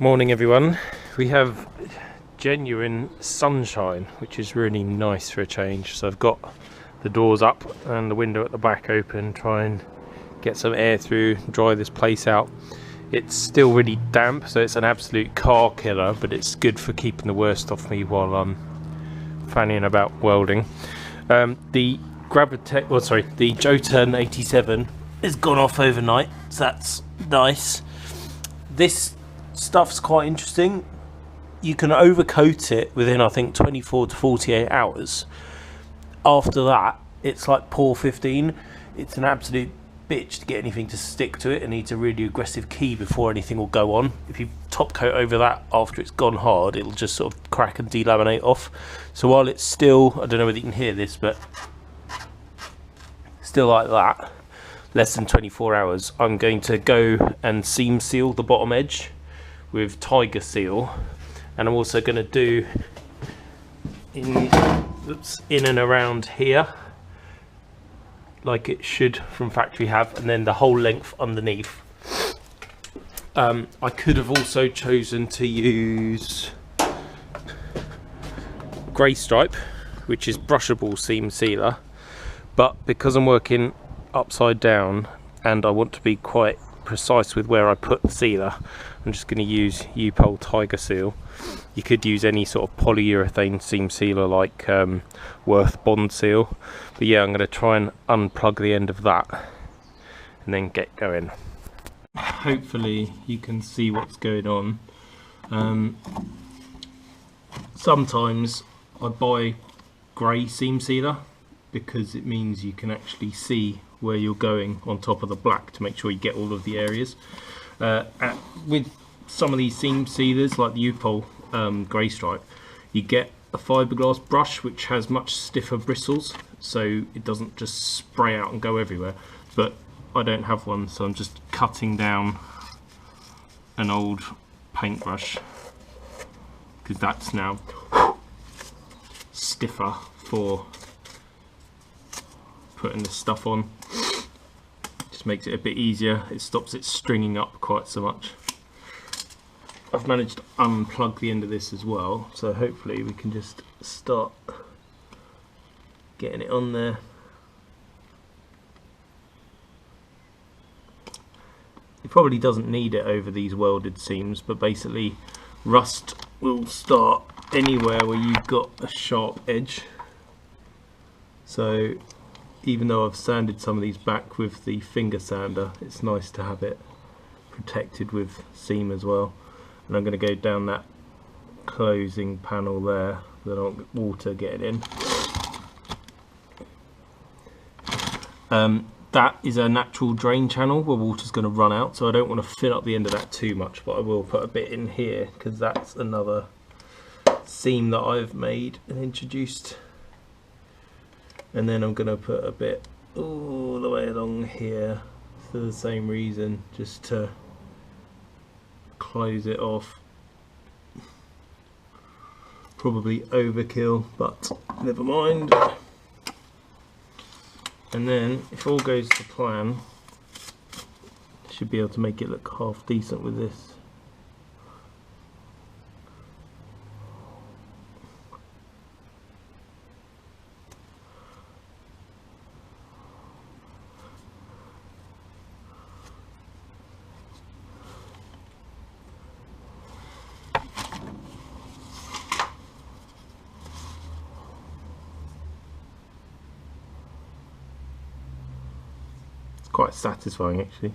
Morning everyone. We have genuine sunshine, which is really nice for a change. So I've got the doors up and the window at the back open, try and get some air through, dry this place out. It's still really damp, so it's an absolute car killer, but it's good for keeping the worst off me while I'm fanning about welding. The Jotun 87 has gone off overnight, so that's nice. This stuff's quite interesting. You can overcoat it within, I think, 24 to 48 hours. After that, it's like pour 15. It's an absolute bitch to get anything to stick to it. It needs a really aggressive key before anything will go on. If you top coat over that after it's gone hard, it'll just sort of crack and delaminate off. So while it's still, I don't know whether you can hear this, but still like that, less than 24 hours, I'm going to go and seam seal the bottom edge with Tiger Seal, and I'm also going to do in and around here like it should from factory have, and then the whole length underneath. I could have also chosen to use grey stripe, which is brushable seam sealer, but because I'm working upside down and I want to be quite precise with where I put the sealer, I'm just going to use U-Pole Tiger Seal. You could use any sort of polyurethane seam sealer like Worth Bond Seal, but yeah, I'm going to try and unplug the end of that and then get going. Hopefully you can see what's going on. Sometimes I buy grey seam sealer because it means you can actually see where you're going on top of the black to make sure you get all of the areas. With some of these seam sealers like the U-Pole grey stripe, you get a fiberglass brush which has much stiffer bristles, so it doesn't just spray out and go everywhere. But I don't have one, so I'm just cutting down an old paintbrush because that's now stiffer for putting this stuff on. Just makes it a bit easier. It stops it stringing up quite so much. I've managed to unplug the end of this as well, so hopefully we can just start getting it on there. It probably doesn't need it over these welded seams, but basically rust will start anywhere where you've got a sharp edge. So even though I've sanded some of these back with the finger sander, it's nice to have it protected with seam as well. And I'm going to go down that closing panel there, so I don't get water getting in. That is a natural drain channel where water's going to run out, so I don't want to fill up the end of that too much, but I will put a bit in here because that's another seam that I've made and introduced. And then I'm going to put a bit all the way along here for the same reason, just to close it off. Probably overkill, but never mind. And then if all goes to plan, should be able to make it look half decent with this. Quite satisfying actually.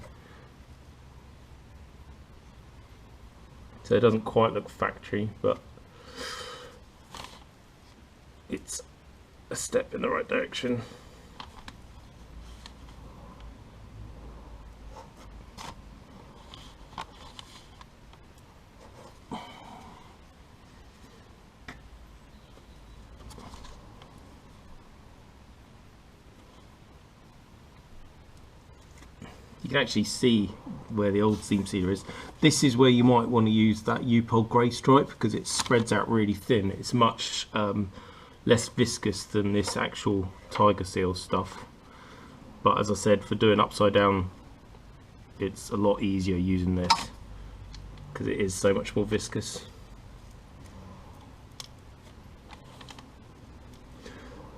So it doesn't quite look factory, but it's a step in the right direction. You can actually see where the old seam sealer is. This is where you might want to use that U-Pole grey stripe because it spreads out really thin. It's much less viscous than this actual Tiger Seal stuff. But as I said, for doing upside down, it's a lot easier using this. because it is so much more viscous.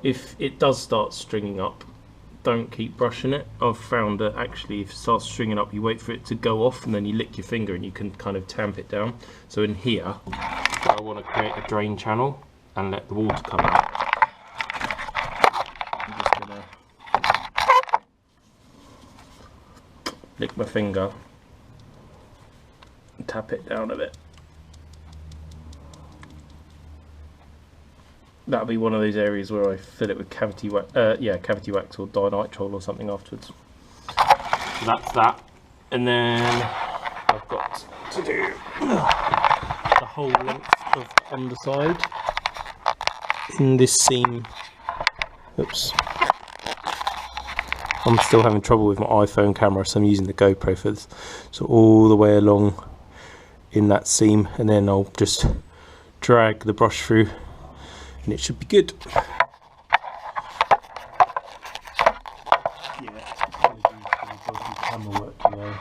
If it does start stringing up, don't keep brushing it. I've found that actually if it starts stringing up, you wait for it to go off and then you lick your finger and you can kind of tamp it down. So in here, I want to create a drain channel and let the water come out. I'm just going to lick my finger and tap it down a bit. That'll be one of those areas where I fill it with cavity wax, cavity wax or dinitrile or something afterwards. So that's that, and then I've got to do the whole length of underside in this seam. Oops. I'm still having trouble with my iPhone camera, so I'm using the GoPro for this. So all the way along in that seam, and then I'll just drag the brush through and it should be good. Camera work, you know.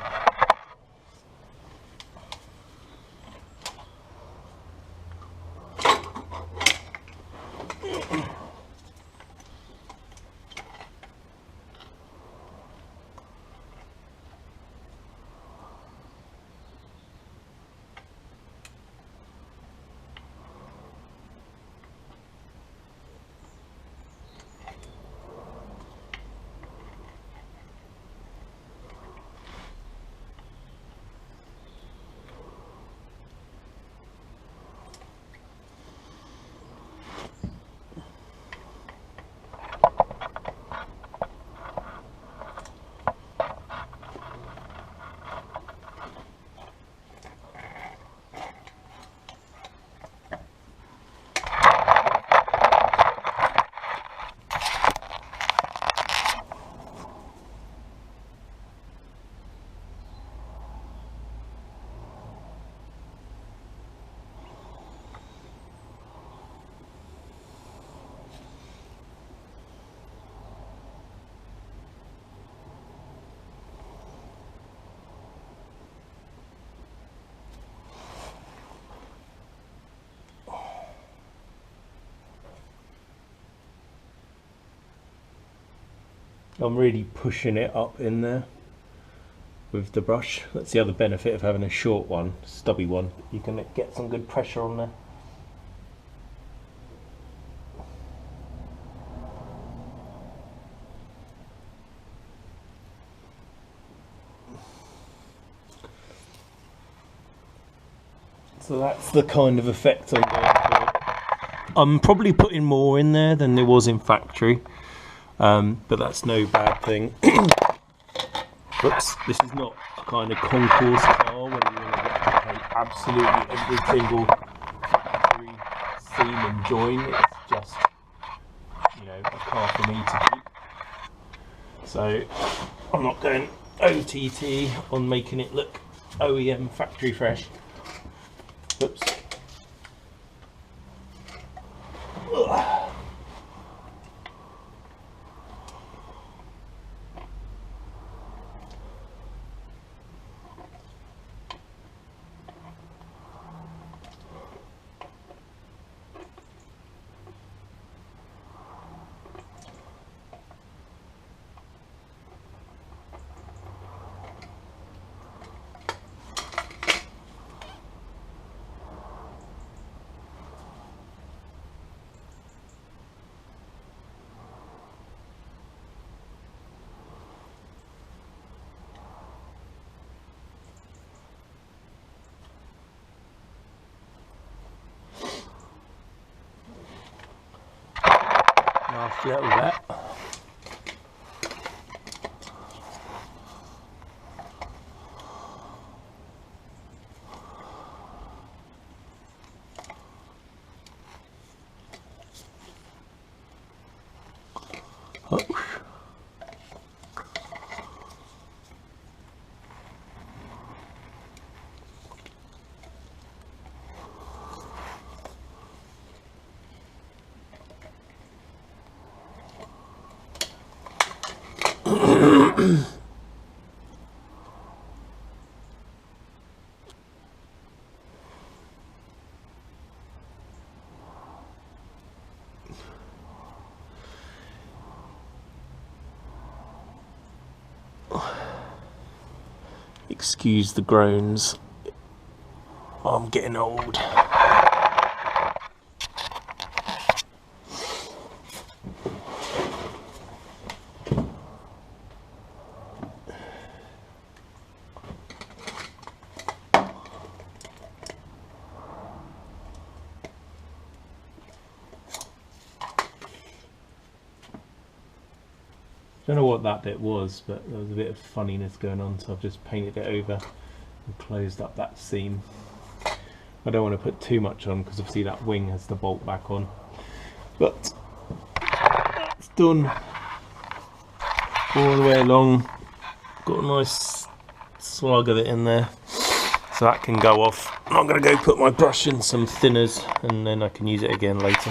I'm really pushing it up in there with the brush. That's the other benefit of having a short one, stubby one. You can get some good pressure on there. So that's the kind of effect I'm going for. I'm probably putting more in there than there was in factory. But that's no bad thing. Oops, this is not a kind of concourse car where you want to replicate absolutely every single factory seam and join. It's just, you know, a car for me to keep. So I'm not going OTT on making it look OEM factory fresh. Oops. Ugh. Last little bit. Oh. Excuse the groans. I'm getting old. Don't know what that bit was, but there was a bit of funniness going on, so I've just painted it over and closed up that seam. I don't want to put too much on because obviously that wing has the bolt back on, but it's done all the way along. Got a nice slug of it in there, so that can go off. I'm going to go put my brush in some thinners and then I can use it again later.